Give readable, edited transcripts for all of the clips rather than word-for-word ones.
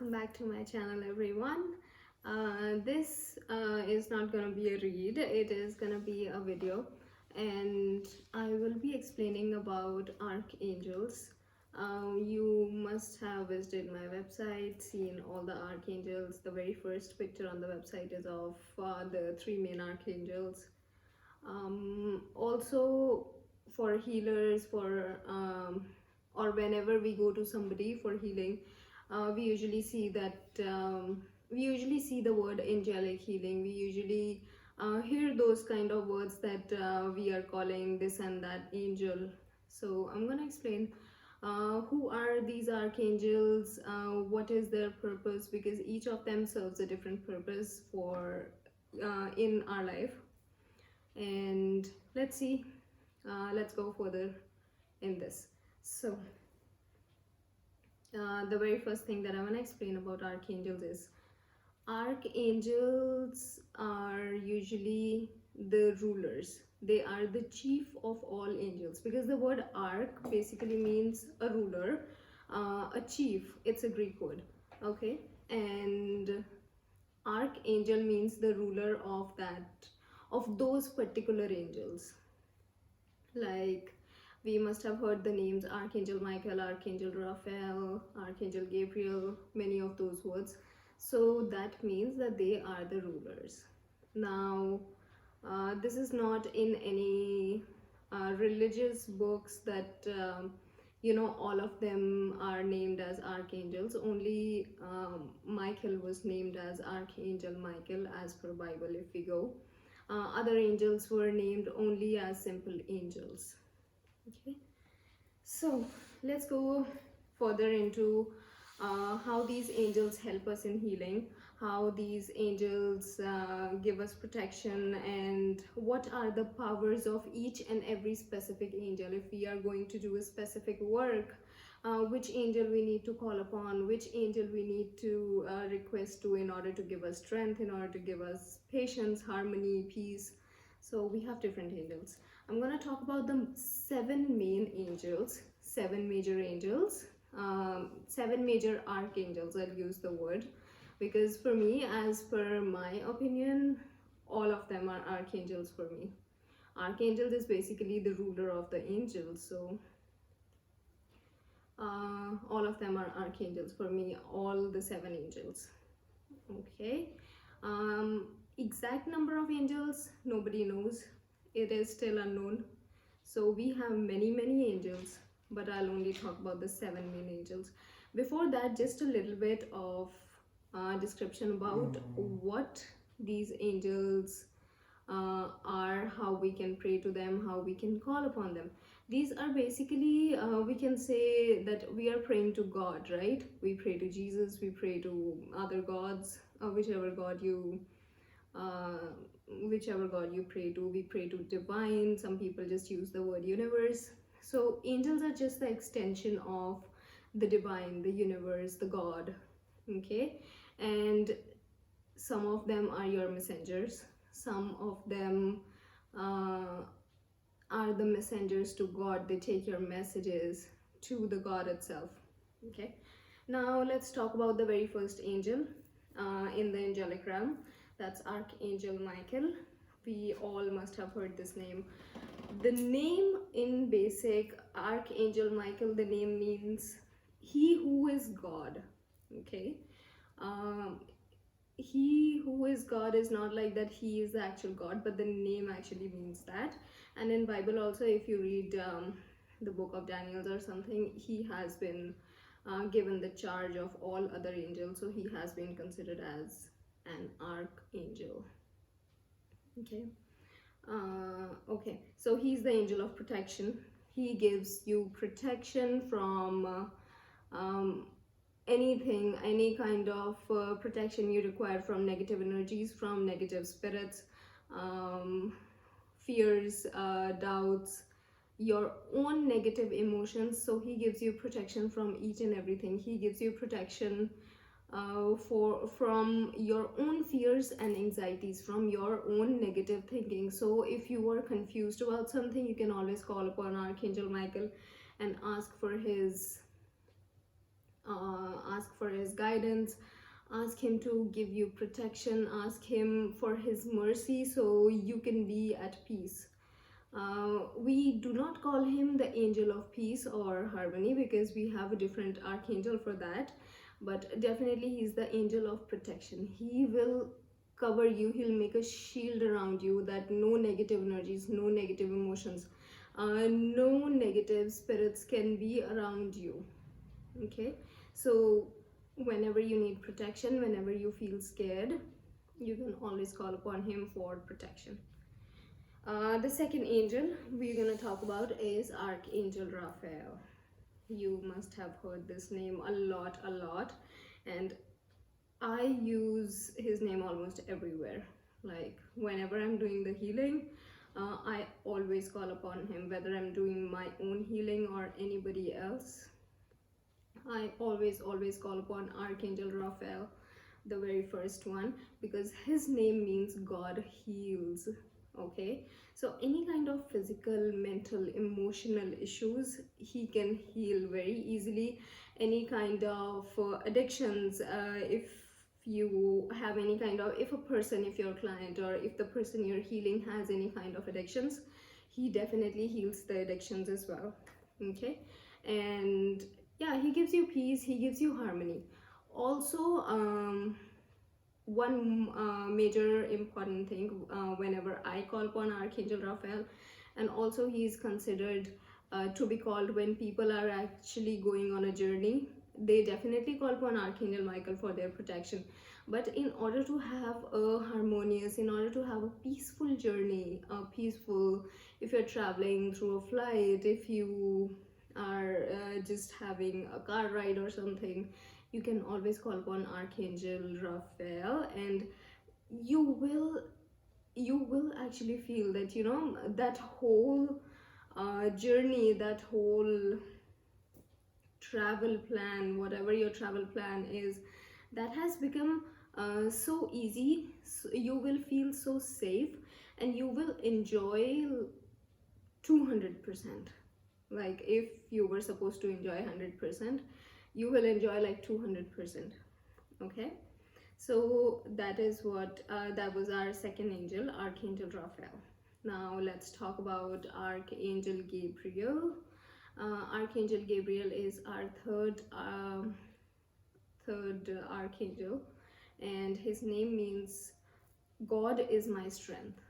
welcome back to my channel, everyone. This is not gonna be a read, it is gonna be a video, and I will be explaining about archangels. You must have visited my website, seen all the archangels. The very first picture on the website is of the three main archangels. Also, for healers, or whenever we go to somebody for healing, we usually see the word angelic healing. We usually hear those kind of words that we are calling this and that angel. So I'm gonna explain who are these archangels, what is their purpose, because each of them serves a different purpose for in our life. And let's go further in this. So the very first thing that I want to explain about archangels is archangels are usually the rulers. They are the chief of all angels, because the word arch basically means a ruler, a chief. It's a Greek word, okay? And archangel means the ruler of those particular angels. Like, we must have heard the names Archangel Michael, Archangel Raphael, Archangel Gabriel, many of those words. So that means that they are the rulers. Now, this is not in any religious books that all of them are named as archangels. Only Michael was named as Archangel Michael as per Bible, if we go. Other angels were named only as simple angels. Okay, so let's go further into how these angels help us in healing, how these angels give us protection, and what are the powers of each and every specific angel. If we are going to do a specific work, which angel we need to call upon, which angel we need to request to in order to give us strength, in order to give us patience, harmony, peace. So we have different angels. I'm going to talk about the seven main angels, seven major angels, seven major archangels. I'll use the word, because for me, as per my opinion, all of them are archangels for me. Archangel is basically the ruler of the angels, so all of them are archangels for me, all the seven angels. Okay, exact number of angels nobody knows, it is still unknown. So we have many angels, but I'll only talk about the seven main angels. Before that, just a little bit of description about what these angels are, how we can pray to them, how we can call upon them. These are basically, we can say that we are praying to God, right? We pray to Jesus, we pray to other gods, whichever god you pray to. We pray to divine. Some people just use the word universe. So angels are just the extension of the divine, the universe, the God. Okay, and some of them are your messengers, some of them are the messengers to God. They take your messages to the God itself. Okay, now let's talk about the very first angel in the angelic realm. That's Archangel Michael. We all must have heard this name. The name in basic, Archangel Michael, the name means he who is God. Okay, um, he who is God is not like that he is the actual God, but the name actually means that. And in Bible also, if you read the book of Daniel or something, he has been given the charge of all other angels, so he has been considered as an archangel. Okay, okay, so he's the angel of protection. He gives you protection from anything, any kind of protection you require from negative energies, from negative spirits, fears, doubts, your own negative emotions. So he gives you protection from each and everything. He gives you protection from your own fears and anxieties, from your own negative thinking. So if you are confused about something, you can always call upon Archangel Michael and ask for his his guidance, ask him to give you protection, ask him for his mercy so you can be at peace. We do not call him the angel of peace or harmony because we have a different archangel for that, but definitely he's the angel of protection. He will cover you, he'll make a shield around you that no negative energies, no negative emotions, no negative spirits can be around you. Okay, so whenever you need protection, whenever you feel scared, you can always call upon him for protection. The second angel we're going to talk about is Archangel Raphael. You must have heard this name a lot, and I use his name almost everywhere. Like whenever I'm doing the healing, I always call upon him, whether I'm doing my own healing or anybody else. I always call upon Archangel Raphael, the very first one, because his name means God heals. Okay, so any kind of physical, mental, emotional issues he can heal very easily. Any kind of addictions, if you have any kind of, if a person, if your client or if the person you're healing has any kind of addictions, he definitely heals the addictions as well. Okay, and yeah, he gives you peace, he gives you harmony. Also, one major important thing whenever I call upon Archangel Raphael, and also he is considered to be called when people are actually going on a journey, they definitely call upon Archangel Michael for their protection. But in order to have a harmonious, in order to have a peaceful journey, if you're traveling through a flight, if you are just having a car ride or something, you can always call upon Archangel Raphael, and you will actually feel that, you know, that whole journey, that whole travel plan, whatever your travel plan is, that has become so easy. So you will feel so safe, and you will enjoy 200%. Like if you were supposed to enjoy 100%, you will enjoy like 200%. Okay, so that is what that was our second angel, Archangel Raphael. Now let's talk about Archangel Gabriel. Archangel Gabriel is our third archangel, and his name means God is my strength.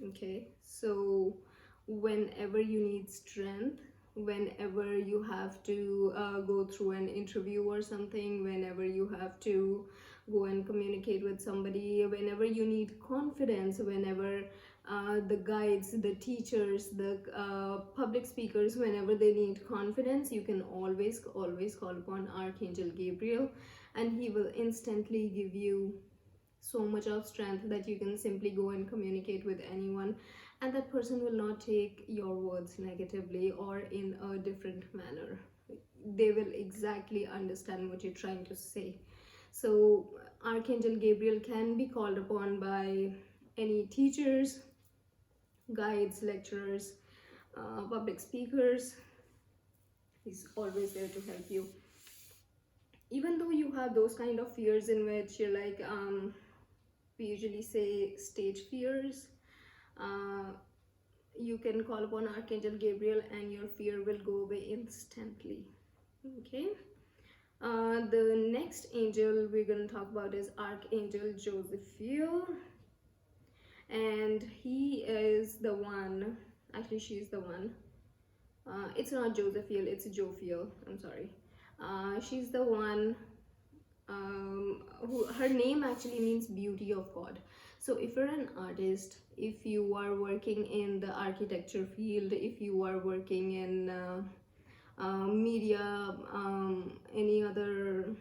Okay, so whenever you need strength, whenever you have to go through an interview or something, whenever you have to go and communicate with somebody, whenever you need confidence, whenever the guides, the teachers, the public speakers, whenever they need confidence, you can always call upon Archangel Gabriel, and he will instantly give you so much of strength that you can simply go and communicate with anyone, and that person will not take your words negatively or in a different manner. They will exactly understand what you're trying to say. So Archangel Gabriel can be called upon by any teachers, guides, lecturers, public speakers. He's always there to help you. Even though you have those kind of fears in which you're like, we usually say stage fears, you can call upon Archangel Gabriel and your fear will go away instantly. Okay, the next angel we're going to talk about is Archangel Josephiel, and he is the one, actually she's the one, it's not Josephiel, it's Jophiel, I'm sorry. She's the one who, her name actually means beauty of God. So if you're an artist, if you are working in the architecture field, if you are working in media, any other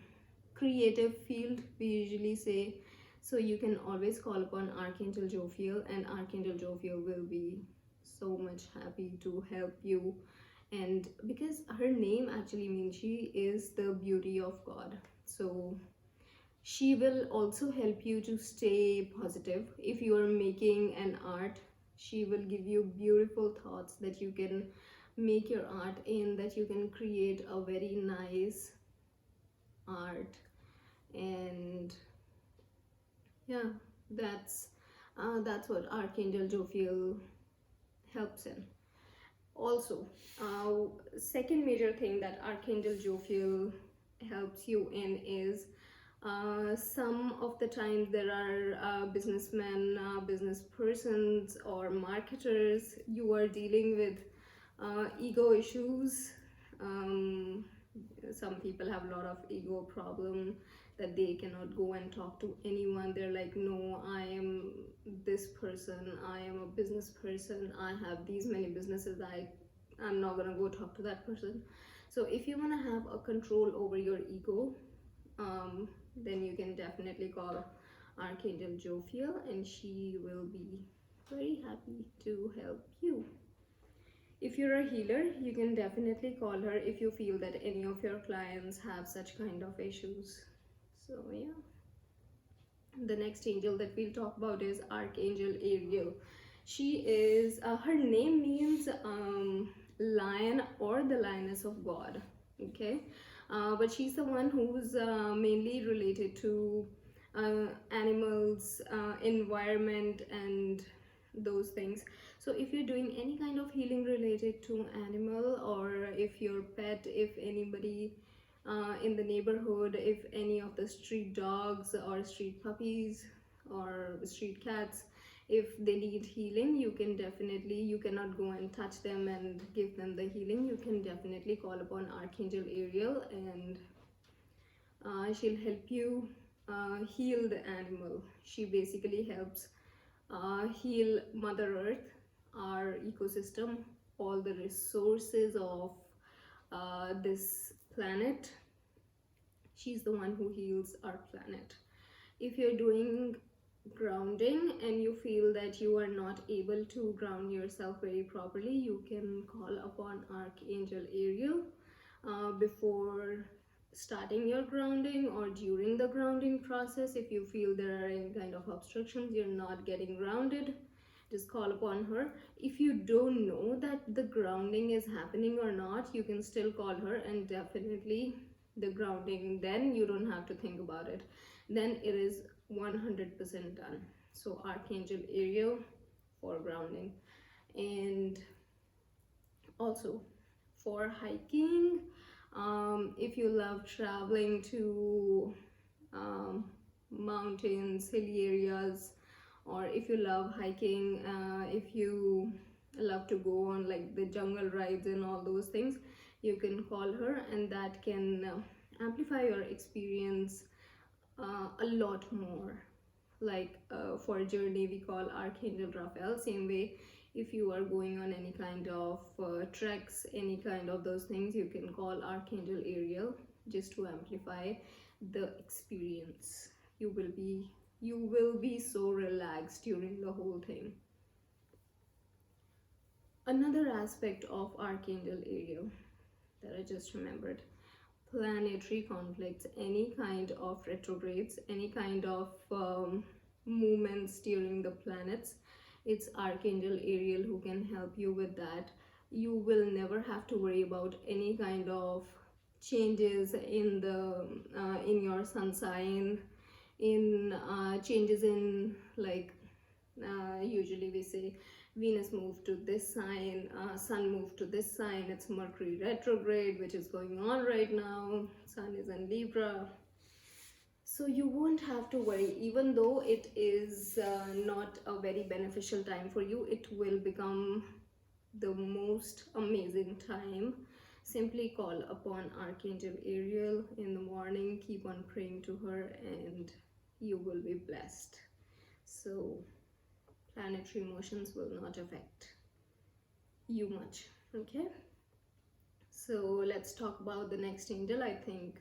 creative field, we usually say, so you can always call upon Archangel Jophiel, and Archangel Jophiel will be so much happy to help you. And because her name actually means she is the beauty of God, so she will also help you to stay positive. If you are making an art, she will give you beautiful thoughts that you can make your art in, that you can create a very nice art And yeah, that's what Archangel Jophiel helps in. Also, second major thing that Archangel Jophiel helps you in is some of the times there are businessmen, business persons, or marketers. You are dealing with ego issues. Um, some people have a lot of ego problem that they cannot go and talk to anyone. They're like, no, I am this person, I am a business person, I have these many businesses, I'm not gonna go talk to that person. So if you want to have a control over your ego, then you can definitely call Archangel Jophiel, and she will be very happy to help you. If you're a healer, you can definitely call her if you feel that any of your clients have such kind of issues. So yeah, the next angel that we'll talk about is Archangel Ariel. She is her name means lion or the lioness of God. Okay, but she's the one who's mainly related to animals, environment, and those things. So if you're doing any kind of healing related to animal, or if your pet, if anybody in the neighborhood, if any of the street dogs or street puppies or street cats, if they need healing, you can definitely, you cannot go and touch them and give them the healing. You can definitely call upon Archangel Ariel, and she'll help you heal the animal. She basically helps heal Mother Earth, our ecosystem, all the resources of this planet. She's the one who heals our planet. If you're doing grounding and you feel that you are not able to ground yourself very properly, you can call upon Archangel Ariel before starting your grounding or during the grounding process. If you feel there are any kind of obstructions, you're not getting grounded, just call upon her. If you don't know that the grounding is happening or not, you can still call her, and definitely the grounding, then you don't have to think about it, then it is 100% done. So Archangel Ariel for grounding. And also for hiking, if you love traveling to mountains, hilly areas, or if you love hiking, if you love to go on like the jungle rides and all those things, you can call her, and that can amplify your experience a lot more. Like for journey, we call Archangel Raphael. Same way, if you are going on any kind of treks, any kind of those things, you can call Archangel Ariel just to amplify the experience. You will be so relaxed during the whole thing. Another aspect of Archangel Ariel that I just remembered: planetary conflicts, any kind of retrogrades, any kind of movements during the planets. It's Archangel Ariel who can help you with that. You will never have to worry about any kind of changes in the in your sun sign, in changes in, like, usually we say Venus moved to this sign, Sun moved to this sign. It's Mercury retrograde, which is going on right now. Sun is in Libra. So you won't have to worry, even though it is not a very beneficial time for you, it will become the most amazing time. Simply call upon Archangel Ariel in the morning, keep on praying to her, and you will be blessed. So planetary motions will not affect you much. Okay, so let's talk about the next angel. I think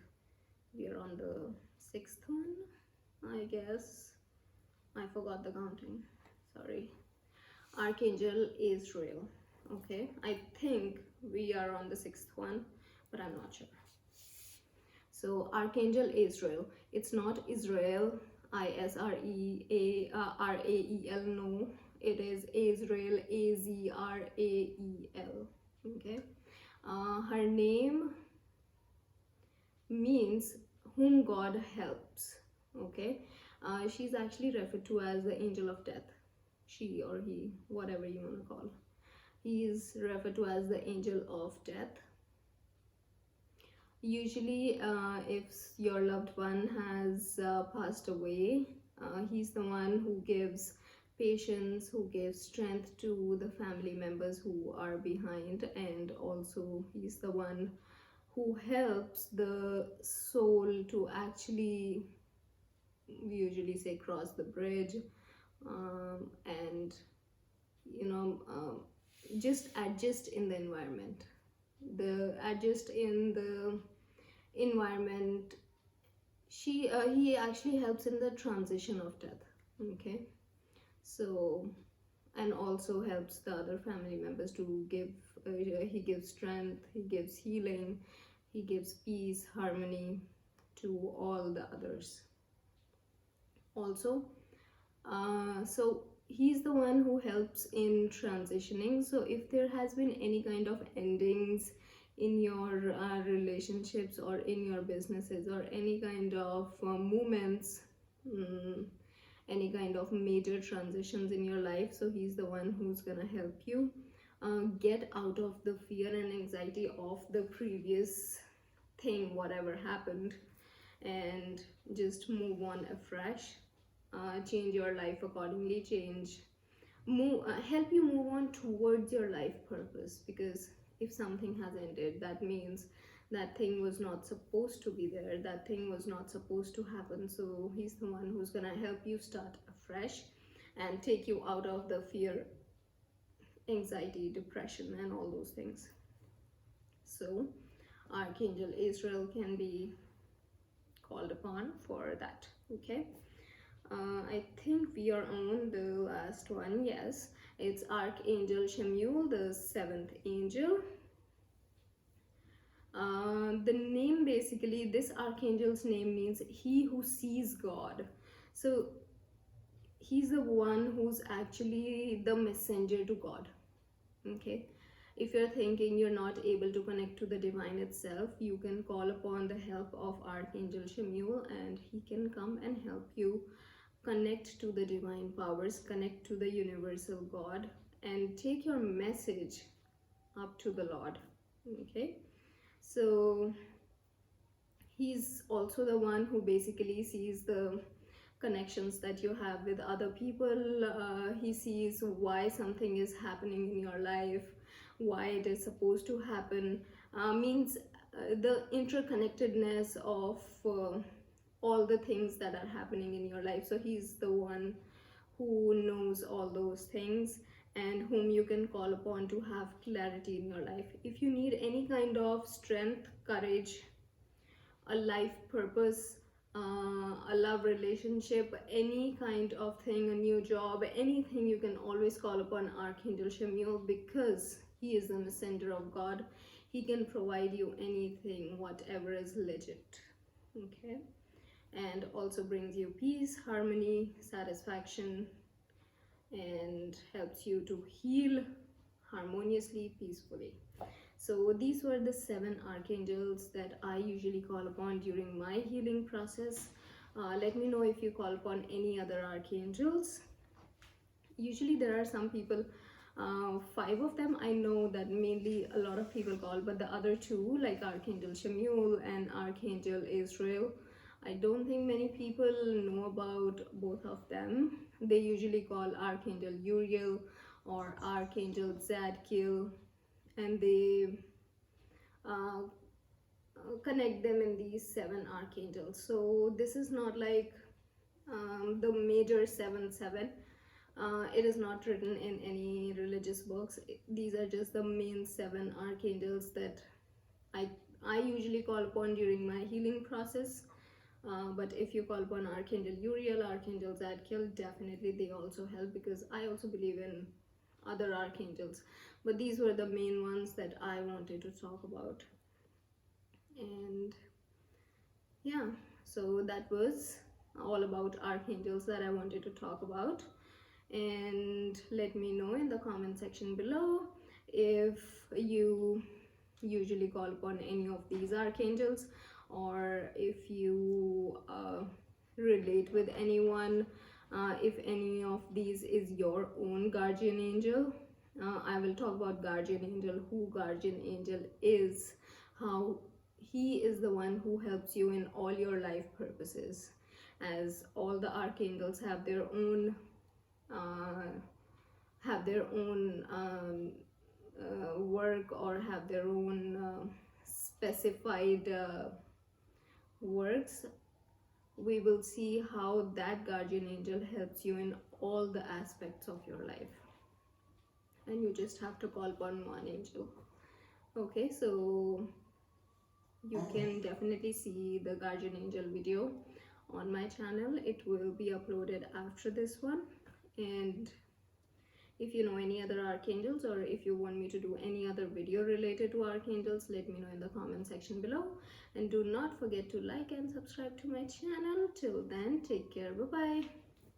we are on the sixth one, I guess. I forgot the counting, sorry. Archangel Israel. Okay, I think we are on the sixth one, but I'm not sure. So Archangel Israel, it's not Israel, Israel, no, it is Azrael, Azrael. Okay, her name means whom God helps. Okay, she's actually referred to as the angel of death. She or he, whatever you want to call. He is referred to as the angel of death. Usually, if your loved one has passed away, he's the one who gives patience, who gives strength to the family members who are behind, and also he's the one who helps the soul to actually, we usually say, cross the bridge, and just adjust in the environment, the adjust in the environment. He actually helps in the transition of death. Okay, so, and also helps the other family members to give, he gives strength, he gives healing, he gives peace, harmony to all the others also. So he's the one who helps in transitioning. So if there has been any kind of endings in your relationships or in your businesses, or any kind of movements, mm, any kind of major transitions in your life, so he's the one who's gonna help you get out of the fear and anxiety of the previous thing, whatever happened, and just move on afresh. Change your life accordingly, help you move on towards your life purpose. Because if something has ended, that means that thing was not supposed to be there, that thing was not supposed to happen. So he's the one who's gonna help you start afresh and take you out of the fear, anxiety, depression, and all those things. So Archangel Israel can be called upon for that. Okay, I think we are on the last one. Yes, it's Archangel Shemuel, the seventh angel. The name, basically, this archangel's name means he who sees God. So he's the one who's actually the messenger to God. Okay, if you're thinking you're not able to connect to the divine itself, you can call upon the help of Archangel Shemuel, and he can come and help you connect to the divine powers, connect to the universal God, and take your message up to the Lord. Okay, so he's also the one who basically sees the connections that you have with other people. He sees why something is happening in your life, why it is supposed to happen, means the interconnectedness of all the things that are happening in your life. So he's the one who knows all those things, and whom you can call upon to have clarity in your life. If you need any kind of strength, courage, a life purpose, a love relationship, any kind of thing, a new job, anything, you can always call upon Archangel Shemuel, because he is the messenger of God. He can provide you anything, whatever is legit. Okay, and also brings you peace, harmony, satisfaction, and helps you to heal harmoniously, peacefully. So these were the 7 archangels that I usually call upon during my healing process. Let me know if you call upon any other archangels. Usually there are some people, 5 of them I know that mainly a lot of people call, but the other 2, like Archangel Shemuel and Archangel Israel, I don't think many people know about both of them. They usually call Archangel Uriel or Archangel Zadkiel, and they uh, connect them in these 7 archangels. So this is not like the major 7 7. It is not written in any religious books. These are just the main 7 archangels that I usually call upon during my healing process. But if you call upon Archangel Uriel, Archangel Zadkiel, definitely they also help, because I also believe in other archangels. But these were the main ones that I wanted to talk about. And yeah, so that was all about archangels that I wanted to talk about. And let me know in the comment section below if you usually call upon any of these archangels, or if you relate with anyone, if any of these is your own guardian angel. I will talk about guardian angel, who guardian angel is, how he is the one who helps you in all your life purposes, as all the archangels uh, have their own work, or have their own specified works. We will see how that guardian angel helps you in all the aspects of your life, and you just have to call upon one angel. Okay, so you can definitely see the guardian angel video on my channel. It will be uploaded after this one. And if you know any other archangels, or if you want me to do any other video related to archangels, let me know in the comment section below. And do not forget to like and subscribe to my channel. Till then, take care. Bye bye.